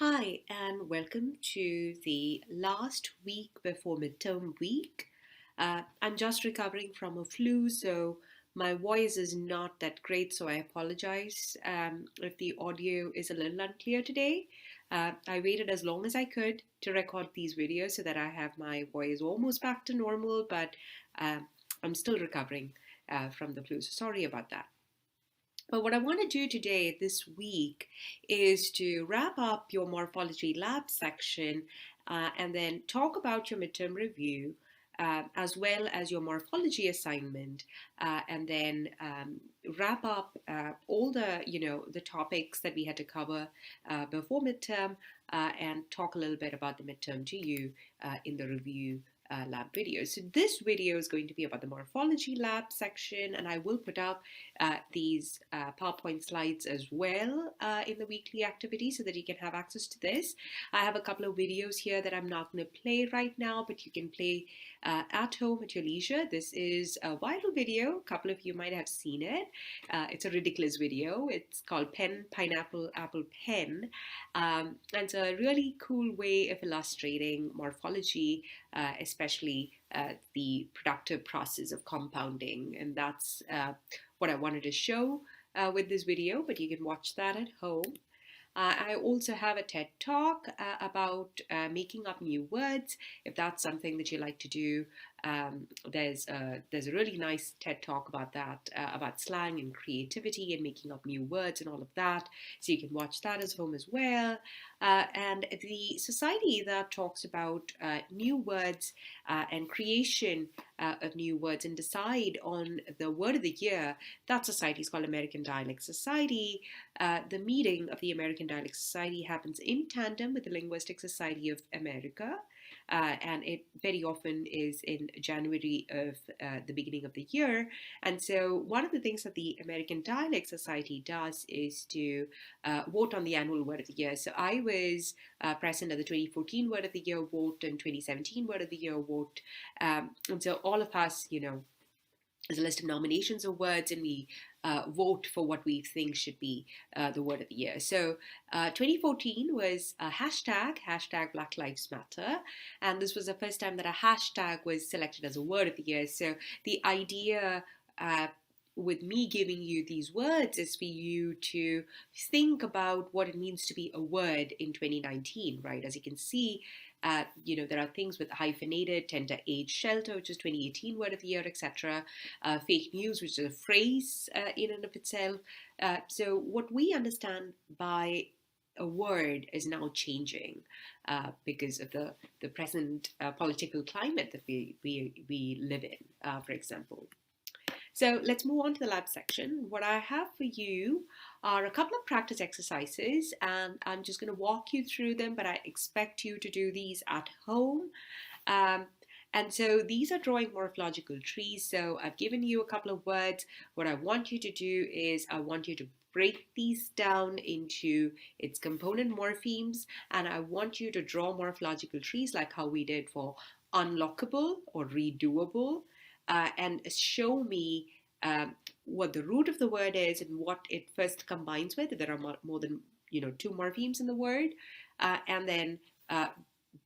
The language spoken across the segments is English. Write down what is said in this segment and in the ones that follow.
Hi, and welcome to the last week before midterm week. I'm just recovering from a flu, so my voice is not that great, so I apologize if the audio is a little unclear today. I waited as long as I could to record these videos so that I have my voice almost back to normal, but uh, I'm still recovering from the flu, so sorry about that. But what I want to do today, this week, is to wrap up your morphology lab section and then talk about your midterm review as well as your morphology assignment, and then wrap up all the topics that we had to cover before midterm, and talk a little bit about the midterm to you in the review lab video. So this video is going to be about the morphology lab section, and I will put up these PowerPoint slides as well in the weekly activity so that you can have access to this. I have a couple of videos here that I'm not going to play right now, but you can play at home at your leisure. This is a viral video. A couple of you might have seen it. It's a ridiculous video. It's called Pen, Pineapple, Apple, Pen. And it's a really cool way of illustrating morphology, especially the productive process of compounding. And that's what I wanted to show with this video, but you can watch that at home. I also have a TED Talk about making up new words. If that's something that you like to do, there's a really nice TED Talk about that, about slang and creativity and making up new words and all of that. So you can watch that at home as well. And the society that talks about new words and creation of new words and decide on the word of the year, that society is called American Dialect Society. The meeting of the American Dialect Society happens in tandem with the Linguistic Society of America, and it very often is in January of the beginning of the year. And so one of the things that the American Dialect Society does is to vote on the annual word of the year. So I was present at the 2014 word of the year vote and 2017 word of the year vote. And so all of us, there's a list of nominations of words, and we vote for what we think should be the word of the year. So 2014 was a hashtag Black Lives Matter, and this was the first time that a hashtag was selected as a word of the year. So the idea with me giving you these words is for you to think about what it means to be a word in 2019, right? As you can see, there are things with hyphenated, tender age shelter, which is 2018 word of the year, etc. Fake news, which is a phrase in and of itself. So what we understand by a word is now changing because of the present political climate that we live in, for example. So let's move on to the lab section. What I have for you are a couple of practice exercises, and I'm just going to walk you through them, but I expect you to do these at home. And so these are drawing morphological trees. So I've given you a couple of words. What I want you to do is I want you to break these down into its component morphemes, and I want you to draw morphological trees like how we did for unlockable or redoable. And show me what the root of the word is and what it first combines with. There are more than two morphemes in the word, and then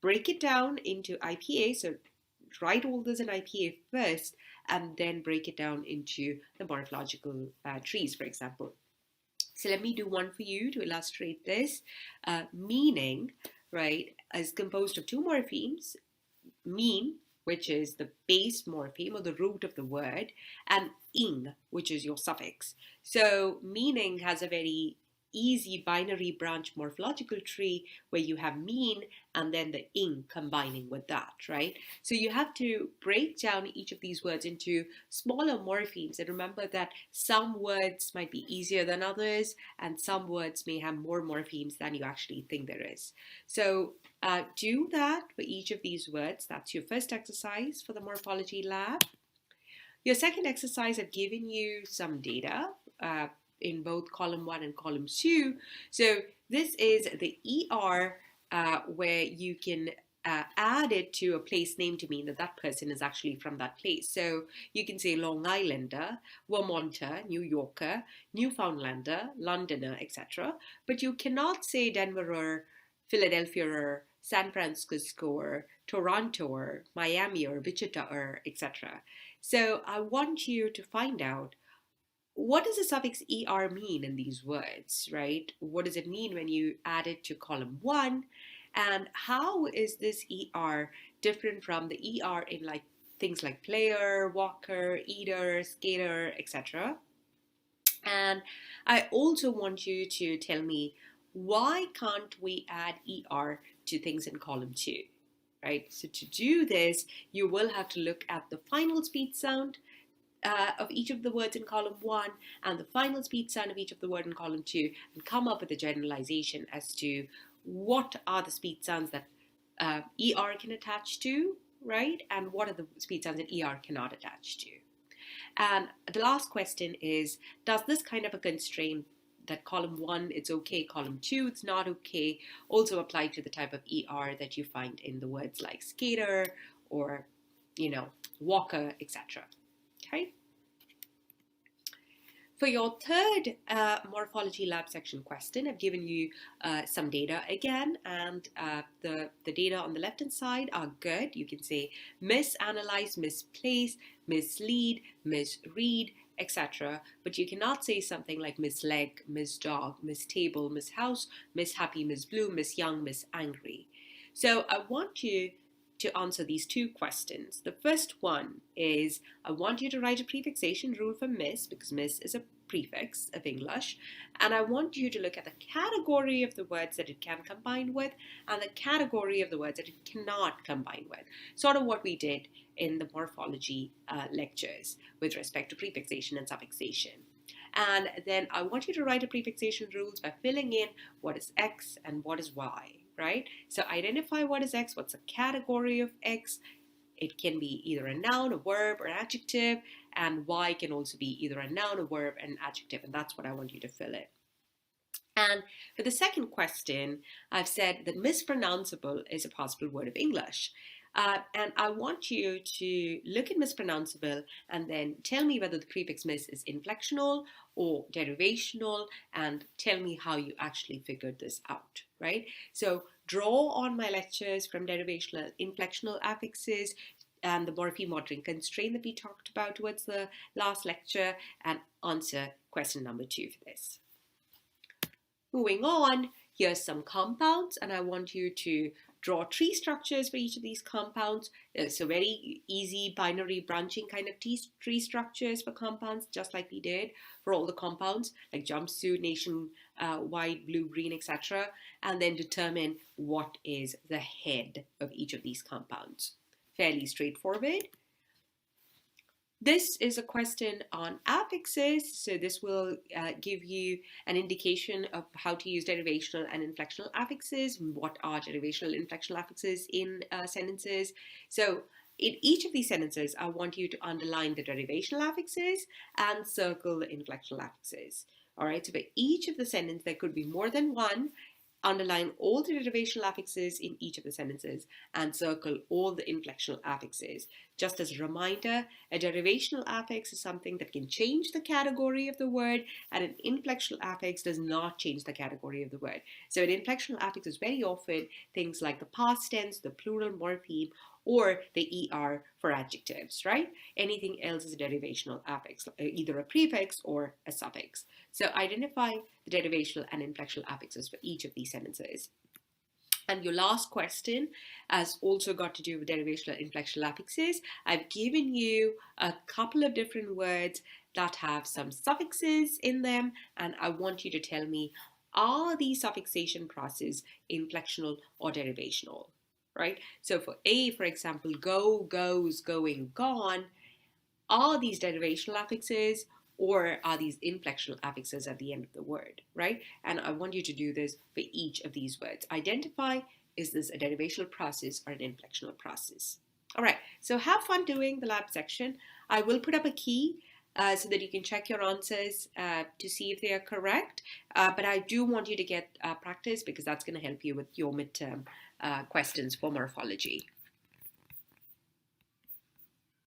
break it down into IPA. So write all this in IPA first, and then break it down into the morphological trees, for example. So let me do one for you to illustrate this. Meaning, right, is composed of two morphemes. Mean, which is the base morpheme or the root of the word, and ing, which is your suffix. So meaning has a very easy binary branch morphological tree where you have mean and then the ing combining with that, right? So you have to break down each of these words into smaller morphemes, and remember that some words might be easier than others, and some words may have more morphemes than you actually think there is. So do that for each of these words. That's your first exercise for the morphology lab. Your second exercise, I've given you some data in both column 1 and column 2. So this is the ER where you can add it to a place name to mean that that person is actually from that place. So you can say Long Islander, Vermonter, New Yorker, Newfoundlander, Londoner, etc. But you cannot say Denverer, Philadelphia or San Francisco or Toronto or Miami or Wichita or etc. So I want you to find out, what does the suffix er mean in these words, right? What does it mean when you add it to column 1? And how is this er different from the er in like things like player, walker, eater, skater, etc.? And I also want you to tell me, why can't we add er to things in column 2, right? So to do this, you will have to look at the final speech sound of each of the words in column 1 and the final speech sound of each of the word in column 2, and come up with a generalization as to what are the speech sounds that er can attach to, right? And what are the speech sounds that er cannot attach to. And the last question is, does this kind of a constraint that column 1 it's okay, column 2 it's not okay, also apply to the type of er that you find in the words like skater or, walker, etc. Okay. For your third morphology lab section question, I've given you some data again, and the data on the left hand side are good. You can say misanalyze, misplace, mislead, misread, etc. But you cannot say something like misleg, misdog, mistable, mishouse, mishappy, misblue, misyoung, misangry. So I want you to answer these 2 questions. The first one is, I want you to write a prefixation rule for miss, because miss is a prefix of English, and I want you to look at the category of the words that it can combine with and the category of the words that it cannot combine with. Sort of what we did in the morphology lectures with respect to prefixation and suffixation. And then I want you to write a prefixation rules by filling in what is X and what is Y, right? So identify what is X, what's the category of X. It can be either a noun, a verb, or an adjective, and Y can also be either a noun, a verb, and an adjective, and that's what I want you to fill in. And for the second question, I've said that mispronounceable is a possible word of English. And I want you to look at mispronounceable and then tell me whether the prefix miss is inflectional or derivational, and tell me how you actually figured this out, right? So draw on my lectures from derivational, inflectional affixes, and the morpheme ordering constraint that we talked about towards the last lecture, and answer question number 2 for this. Moving on, here's some compounds, and I want you to draw tree structures for each of these compounds. So very easy binary branching kind of tree structures for compounds, just like we did for all the compounds, like jumpsuit, nation, white, blue, green, etc. And then determine what is the head of each of these compounds. Fairly straightforward. This is a question on affixes, so this will give you an indication of how to use derivational and inflectional affixes. What are derivational and inflectional affixes in sentences? So in each of these sentences, I want you to underline the derivational affixes and circle the inflectional affixes. All right, so for each of the sentences, there could be more than one. Underline all the derivational affixes in each of the sentences and circle all the inflectional affixes. Just as a reminder, a derivational affix is something that can change the category of the word, and an inflectional affix does not change the category of the word. So an inflectional affix is very often things like the past tense, the plural morpheme, or the ER for adjectives, right? Anything else is a derivational affix, either a prefix or a suffix. So identify the derivational and inflectional affixes for each of these sentences. And your last question has also got to do with derivational and inflectional affixes. I've given you a couple of different words that have some suffixes in them, and I want you to tell me, are these suffixation processes inflectional or derivational? Right? So for A, for example, go, goes, going, gone, are these derivational affixes or are these inflectional affixes at the end of the word, right? And I want you to do this for each of these words. Identify, is this a derivational process or an inflectional process? All right, so have fun doing the lab section. I will put up a key so that you can check your answers to see if they are correct. But I do want you to get practice, because that's going to help you with your midterm questions for morphology.